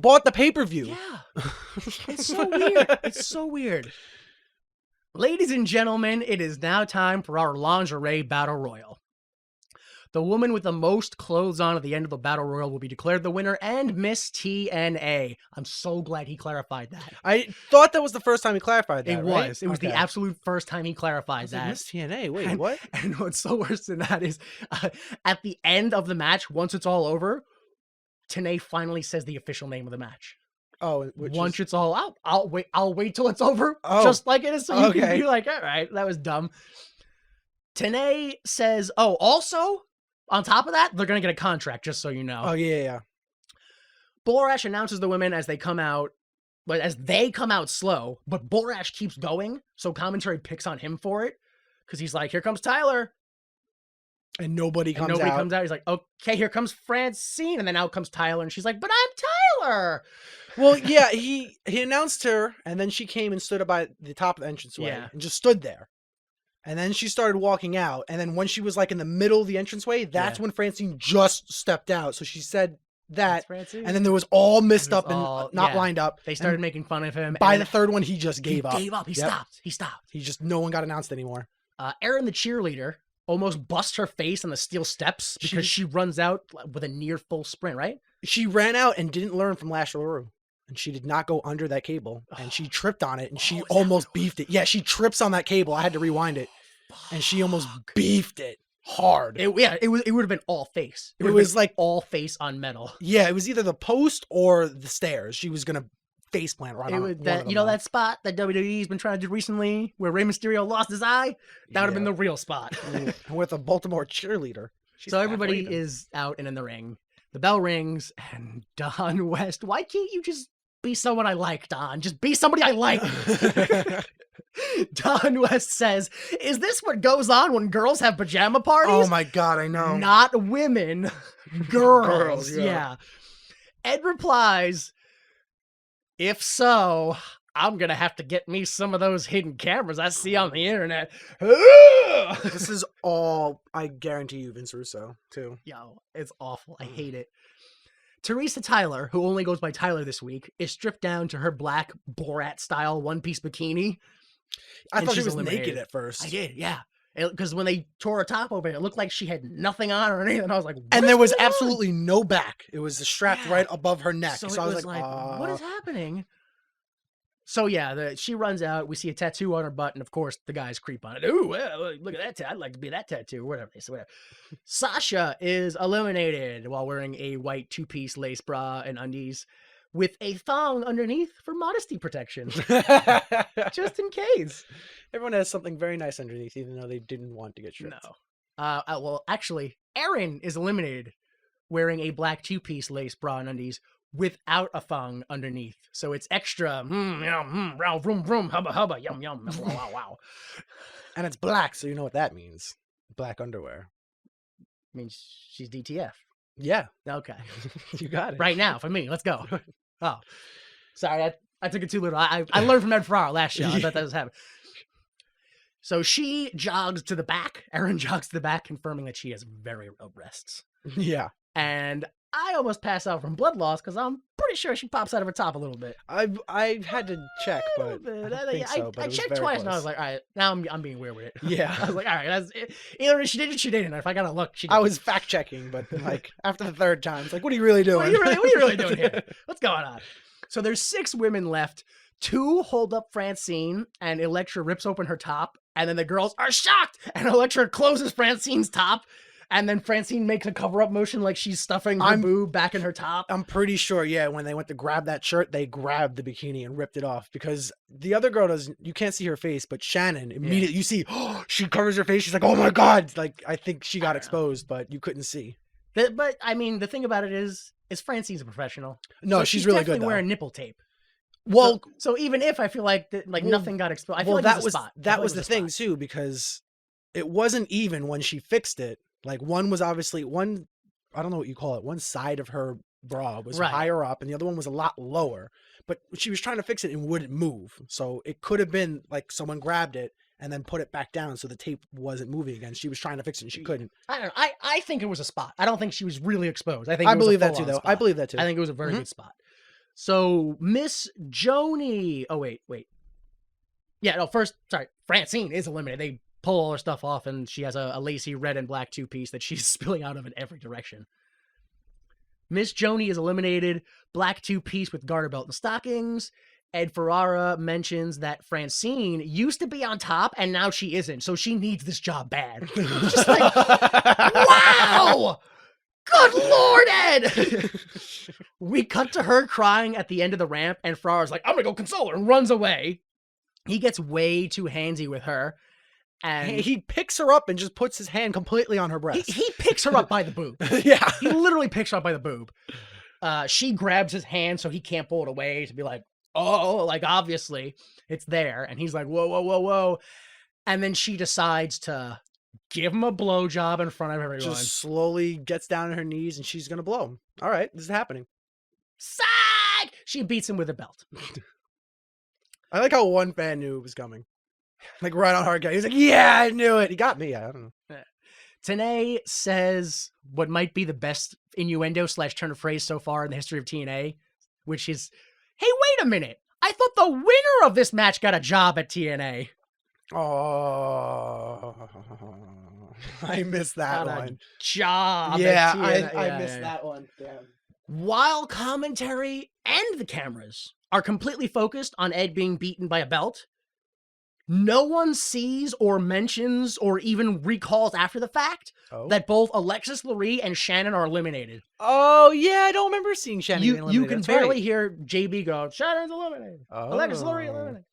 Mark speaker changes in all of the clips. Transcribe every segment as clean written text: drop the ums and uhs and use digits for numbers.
Speaker 1: bought the pay-per-view.
Speaker 2: Yeah. It's so weird. It's so weird. Ladies and gentlemen, it is now time for our lingerie battle royal. The woman with the most clothes on at the end of the battle royal will be declared the winner and Miss TNA. I'm so glad he clarified that.
Speaker 1: I thought that was the first time he clarified that.
Speaker 2: It
Speaker 1: right?
Speaker 2: was. It was the absolute first time he clarified that.
Speaker 1: Like, Miss TNA, wait, what?
Speaker 2: And what's so worse than that is at the end of the match, once it's all over, TNA finally says the official name of the match.
Speaker 1: Oh,
Speaker 2: once it's all out, I'll wait till it's over, just like it is, so you can be like, all right, that was dumb. TNA says, oh, also, on top of that, they're going to get a contract, just so you know.
Speaker 1: Oh, yeah.
Speaker 2: Borash announces the women as they come out, but as they come out slow, but Borash keeps going, so commentary picks on him for it, because he's like, here comes Tyler.
Speaker 1: And nobody comes out.
Speaker 2: He's like, okay, here comes Francine. And then out comes Tyler, and she's like, but I'm Tyler.
Speaker 1: Well, yeah, he announced her, and then she came and stood up by the top of the entranceway and just stood there. And then she started walking out, and then when she was like in the middle of the entranceway, that's when Francine just stepped out. So she said that, and then there was all missed up and not lined up.
Speaker 2: They started making fun of him.
Speaker 1: By the third one, he just gave up.
Speaker 2: He stopped. He stopped.
Speaker 1: No one got announced anymore.
Speaker 2: Erin, the cheerleader, almost busts her face on the steel steps because she runs out with a near full sprint, right? She
Speaker 1: ran out and didn't learn from Lash LaRue. And she did not go under that cable. And she tripped on it, and she almost beefed it. Yeah, she trips on that cable. I had to rewind it. And she almost beefed it hard.
Speaker 2: It would have been all face.
Speaker 1: It was like
Speaker 2: all face on metal.
Speaker 1: Yeah, it was either the post or the stairs. She was going to face plant right on it.
Speaker 2: You know that spot that WWE's been trying to do recently where Rey Mysterio lost his eye? That would have been the real spot.
Speaker 1: With a Baltimore cheerleader.
Speaker 2: So everybody is out and in the ring. The bell rings, and Don West, why can't you just be someone I like, Don? Just be somebody I like. Don West says, is this what goes on when girls have pajama parties?
Speaker 1: Oh my God, I know.
Speaker 2: Not women, girls. Yeah. Ed replies, if so, I'm going to have to get me some of those hidden cameras I see on the internet.
Speaker 1: This is all, I guarantee you, Vince Russo, too.
Speaker 2: Yo, it's awful. I hate it. Teresa Tyler, who only goes by Tyler this week, is stripped down to her black Borat-style one-piece bikini.
Speaker 1: I thought she was naked at first.
Speaker 2: I did, yeah. Because when they tore her top open, it looked like she had nothing on or anything. I was like,
Speaker 1: and there was absolutely no back. It was strapped right above her neck. So I was like,
Speaker 2: what is happening? So yeah, she runs out. We see a tattoo on her butt, and of course, the guys creep on it. Ooh, well, look at that tattoo. I'd like to be that tattoo, whatever they say. Whatever. Sasha is eliminated while wearing a white two-piece lace bra and undies with a thong underneath for modesty protection. Just in case.
Speaker 1: Everyone has something very nice underneath, even though they didn't want to get stripped.
Speaker 2: No. Well, actually, Erin is eliminated wearing a black two-piece lace bra and undies without a thong underneath. So it's extra, vroom, vroom, hubba, hubba, yum, yum, wow, wow.
Speaker 1: And it's black, so you know what that means. Black underwear.
Speaker 2: Means she's DTF.
Speaker 1: Yeah.
Speaker 2: Okay.
Speaker 1: You got it.
Speaker 2: Right now, for me. Let's go. Oh, sorry. I took it too little. I learned from Ed Ferrara last show. I thought that was happening. So she jogs to the back. Erin jogs to the back, confirming that she has very low breasts.
Speaker 1: Yeah.
Speaker 2: And I almost pass out from blood loss because I'm pretty sure she pops out of her top a little bit.
Speaker 1: I had to check, but I
Speaker 2: checked twice, and I was like, all right, now I'm being weird with it.
Speaker 1: Yeah.
Speaker 2: I was like, all right, that's it. Either she did it, she didn't. If I gotta look, she did.
Speaker 1: I was fact checking, but like after the third time, it's like, what are you really doing?
Speaker 2: What are you really doing here? What's going on? So there's 6 women left. 2 hold up Francine, and Elektra rips open her top, and then the girls are shocked, and Elektra closes Francine's top. And then Francine makes a cover-up motion like she's stuffing her boob back in her top.
Speaker 1: I'm pretty sure, yeah, when they went to grab that shirt, they grabbed the bikini and ripped it off. Because the other girl doesn't, you can't see her face, but Shannon, immediately, you see, she covers her face. She's like, oh my God. Like, I think she got exposed, but you couldn't see.
Speaker 2: But, I mean, the thing about it is Francine's a professional.
Speaker 1: No,
Speaker 2: so
Speaker 1: she's really good, though.
Speaker 2: Wearing nipple tape.
Speaker 1: Well,
Speaker 2: so even if I feel like nothing got exposed, I feel like that was
Speaker 1: the thing, too, because it wasn't even when she fixed it. Like one was obviously I don't know what you call it. One side of her bra was higher up and the other one was a lot lower, but she was trying to fix it and wouldn't move. So it could have been like someone grabbed it and then put it back down so the tape wasn't moving again. She was trying to fix it and she couldn't.
Speaker 2: I don't know. I think it was a spot. I don't think she was really exposed. I
Speaker 1: believe that too, though. I believe that too.
Speaker 2: I think it was a very good spot. So Miss Joni. Oh wait. Yeah, no. First, sorry. Francine is eliminated. They pull all her stuff off, and she has a lacy red and black 2-piece that she's spilling out of in every direction. Miss Joni is eliminated. Black 2-piece with garter belt and stockings. Ed Ferrara mentions that Francine used to be on top and now she isn't, so she needs this job bad. Just like, wow! Good Lord, Ed! We cut to her crying at the end of the ramp, and Ferrara's like, I'm gonna go console her, and runs away. He gets way too handsy with her. And
Speaker 1: he picks her up and just puts his hand completely on her breast.
Speaker 2: He picks her up by the boob.
Speaker 1: Yeah.
Speaker 2: He literally picks her up by the boob. She grabs his hand so he can't pull it away to be like, oh, like obviously it's there. And he's like, whoa. And then she decides to give him a blowjob in front of everyone.
Speaker 1: Just slowly gets down on her knees and she's going to blow him. All right, this is happening.
Speaker 2: Psych! She beats him with a belt.
Speaker 1: I like how one fan knew it was coming. Like right on hard guy. He's like, yeah, I knew it. He got me. I don't know.
Speaker 2: TNA says what might be the best innuendo / turn of phrase so far in the history of TNA, which is, hey, wait a minute. I thought the winner of this match got a job at TNA.
Speaker 1: Oh, I missed that one.
Speaker 2: Job.
Speaker 1: Yeah, I missed that one. Damn.
Speaker 2: While commentary and the cameras are completely focused on Ed being beaten by a belt, no one sees or mentions or even recalls after the fact that both Alexis Lurie and Shannon are eliminated.
Speaker 1: Oh, yeah, I don't remember seeing Shannon eliminated.
Speaker 2: You can barely hear JB go, Shannon's eliminated. Alexis Lurie eliminated.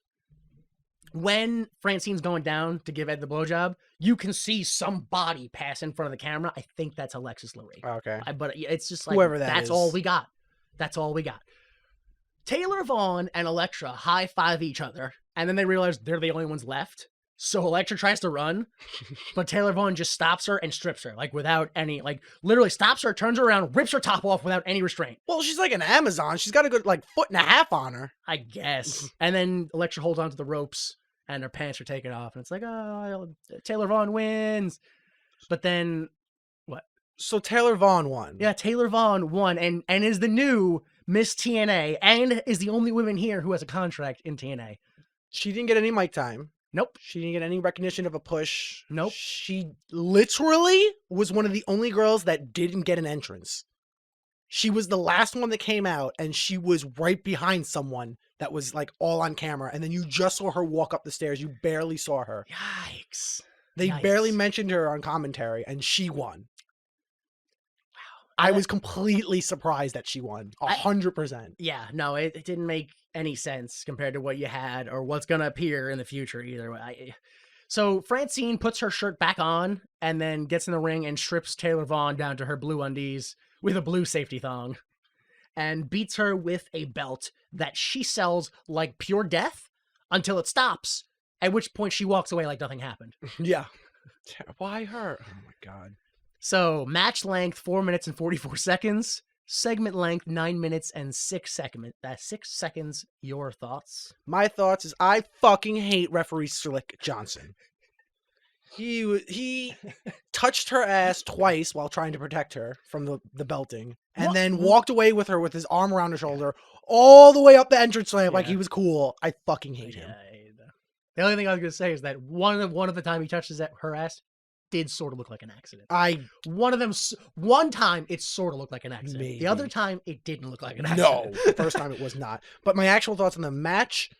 Speaker 2: When Francine's going down to give Ed the blowjob, you can see some body pass in front of the camera. I think that's Alexis Lurie.
Speaker 1: Okay.
Speaker 2: But it's just like,
Speaker 1: whoever
Speaker 2: that's all we got. That's all we got. Taylor Vaughn and Elektra high-five each other, and then they realize they're the only ones left. So Elektra tries to run, but Taylor Vaughn just stops her and strips her, like without any, like literally stops her, turns her around, rips her top off without any restraint.
Speaker 1: Well, she's like an Amazon. She's got a good like 1.5 feet on her.
Speaker 2: I guess. And then Elektra holds onto the ropes, and her pants are taken off, and it's like, oh, Taylor Vaughn wins. But then, what?
Speaker 1: So Taylor Vaughn won.
Speaker 2: Yeah, Taylor Vaughn won, and is the new Miss TNA, and is the only woman here who has a contract in TNA.
Speaker 1: She didn't get any mic time.
Speaker 2: Nope.
Speaker 1: She didn't get any recognition of a push.
Speaker 2: Nope.
Speaker 1: She literally was one of the only girls that didn't get an entrance. She was the last one that came out, and she was right behind someone that was like all on camera, and then you just saw her walk up the stairs. You barely saw her.
Speaker 2: Yikes.
Speaker 1: They barely mentioned her on commentary, and she won. I was completely surprised that she won. 100%.
Speaker 2: Yeah, no, it didn't make any sense compared to what you had or what's going to appear in the future either way. So Francine puts her shirt back on and then gets in the ring and strips Taylor Vaughn down to her blue undies with a blue safety thong and beats her with a belt that she sells like pure death until it stops, at which point she walks away like nothing happened.
Speaker 1: Yeah. Why her? Oh my God.
Speaker 2: So, match length, 4 minutes and 44 seconds. Segment length, 9 minutes and 6 seconds. That's 6 seconds. Your thoughts?
Speaker 1: My thoughts is I fucking hate referee Slick Johnson. He touched her ass twice while trying to protect her from the belting, and then walked away with her with his arm around her shoulder all the way up the entrance ramp like he was cool. I fucking hate him.
Speaker 2: The only thing I was going to say is that one of the time he touches her ass, did sort of look like an accident. One time it sort of looked like an accident.
Speaker 1: Maybe.
Speaker 2: The other time it didn't look like an accident.
Speaker 1: No, the first time it was not. But my actual thoughts on the match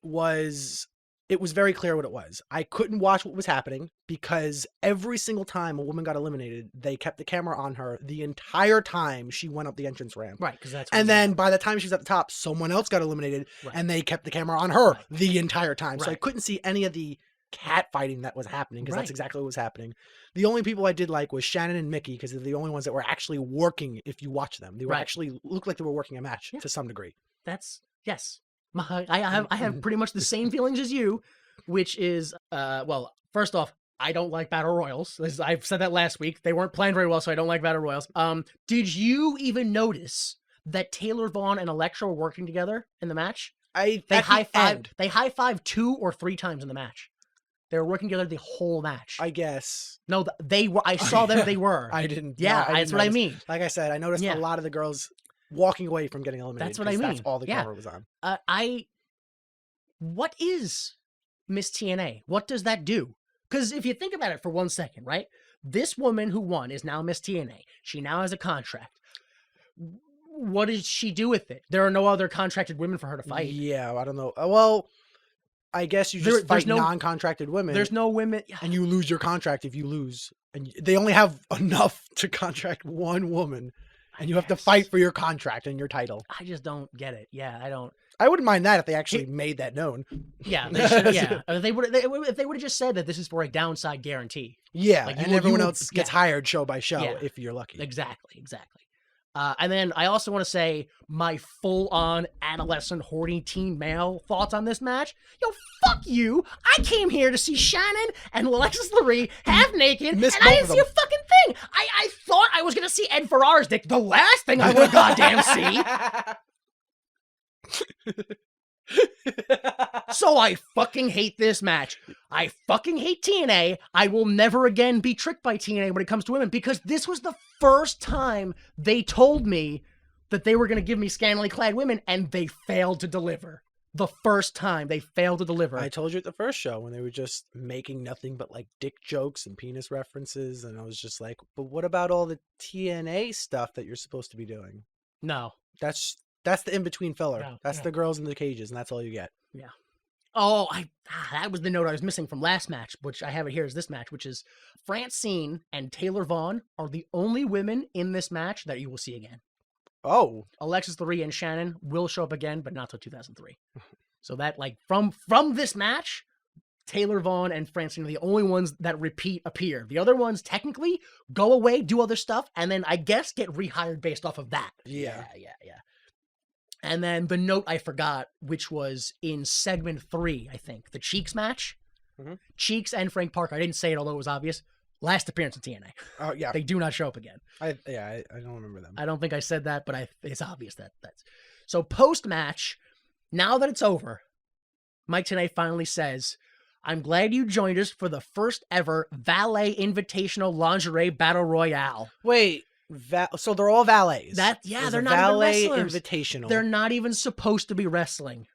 Speaker 1: was, it was very clear what it was. I couldn't watch what was happening because every single time a woman got eliminated, they kept the camera on her the entire time she went up the entrance ramp.
Speaker 2: Right, because that's.
Speaker 1: And then by the time she was at the top, someone else got eliminated, and they kept the camera on her the entire time. So I couldn't see any of the cat fighting that was happening because that's exactly what was happening. The only people I did like was Shannon and Mickey because they're the only ones that were actually working. If you watch them, they were actually looked like they were working a match to some degree.
Speaker 2: That's yes. I have pretty much the same feelings as you, which is well, first off, I don't like battle royals. I've said that last week. They weren't planned very well, so I don't like battle royals. Did you even notice that Taylor Vaughn and Elektra were working together in the match? They high-fived 2 or 3 times in the match. They were working together the whole match.
Speaker 1: I guess.
Speaker 2: No, they were. I saw them. They were.
Speaker 1: I didn't.
Speaker 2: Yeah,
Speaker 1: no,
Speaker 2: that's what I mean.
Speaker 1: Like I said, I noticed a lot of the girls walking away from getting eliminated.
Speaker 2: That's what I mean.
Speaker 1: That's all the
Speaker 2: Yeah.
Speaker 1: camera was on.
Speaker 2: What is Miss TNA? What does that do? Because if you think about it for 1 second, right? This woman who won is now Miss TNA. She now has a contract. What does she do with it? There are no other contracted women for her to fight.
Speaker 1: Yeah, I don't know. Well, I guess you just fight non-contracted women.
Speaker 2: There's no women.
Speaker 1: And you lose your contract if you lose. And they only have enough to contract one woman. And you have to fight for your contract and your title.
Speaker 2: I just don't get it. Yeah, I don't.
Speaker 1: I wouldn't mind that if they actually made that known.
Speaker 2: Yeah, they should, yeah. If they would have just said that this is for a downside guarantee.
Speaker 1: Yeah, like and everyone else gets hired show by show if you're lucky.
Speaker 2: Exactly. And then I also want to say my full-on adolescent horny teen male thoughts on this match. Yo, fuck you! I came here to see Shannon and Alexis Lurie half naked, and I didn't see a fucking thing. I thought I was gonna see Ed Ferrara's dick. The last thing I would goddamn see. So I fucking hate this match. I fucking hate TNA. I will never again be tricked by TNA when it comes to women, because this was the first time they told me that they were going to give me scantily clad women, and they failed to deliver. The first time they failed to deliver.
Speaker 1: I told you at the first show when they were just making nothing but like dick jokes and penis references, and I was just like, but what about all the TNA stuff that you're supposed to be doing?
Speaker 2: No.
Speaker 1: That's the in-between filler.
Speaker 2: No,
Speaker 1: that's the girls in the cages, and that's all you get.
Speaker 2: Yeah. Oh, that was the note I was missing from last match, which I have it here as this match, which is Francine and Taylor Vaughn are the only women in this match that you will see again.
Speaker 1: Oh.
Speaker 2: Alexis Lurie and Shannon will show up again, but not till 2003. So that, like, from this match, Taylor Vaughn and Francine are the only ones that appear. The other ones technically go away, do other stuff, and then I guess get rehired based off of that.
Speaker 1: Yeah.
Speaker 2: And then the note I forgot, which was in segment 3, I think, the Cheeks match. Mm-hmm. Cheeks and Frank Parker. I didn't say it, although it was obvious. Last appearance in TNA.
Speaker 1: Oh, yeah.
Speaker 2: They do not show up again.
Speaker 1: I don't remember them.
Speaker 2: I don't think I said that, but it's obvious that's. So post-match, now that it's over, Mike Tenay finally says, I'm glad you joined us for the first ever Valet Invitational Lingerie Battle Royale.
Speaker 1: Wait. So they're all valets.
Speaker 2: They're not even wrestlers.
Speaker 1: Invitational.
Speaker 2: They're not even supposed to be wrestling.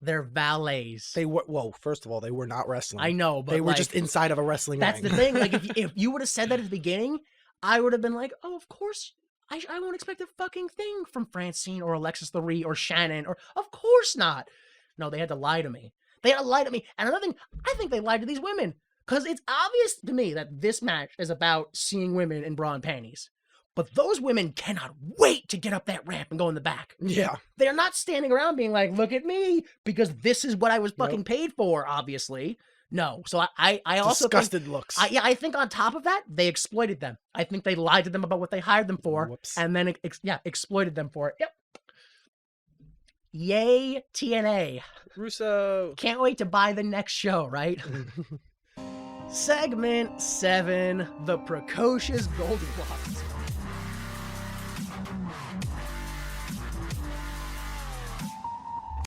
Speaker 2: They're valets.
Speaker 1: They were, well, first of all, they were not wrestling.
Speaker 2: I know, but
Speaker 1: they were just inside of a wrestling
Speaker 2: ring. That's the thing. Like, if you would have said that at the beginning, I would have been like, oh, of course. I won't expect a fucking thing from Francine or Alexis Lurie or Shannon, or of course not. No, they had to lie to me. And another thing, I think they lied to these women, because it's obvious to me that this match is about seeing women in bra and panties. But those women cannot wait to get up that ramp and go in the back.
Speaker 1: Yeah.
Speaker 2: They're not standing around being like, look at me, because this is what I was fucking paid for, obviously. No. So I also
Speaker 1: disgusted looks.
Speaker 2: I think on top of that, they exploited them. I think they lied to them about what they hired them for.
Speaker 1: Whoops.
Speaker 2: And then, exploited them for it. Yep. Yay, TNA.
Speaker 1: Russo.
Speaker 2: Can't wait to buy the next show, right? Segment 7, the precocious Goldilocks.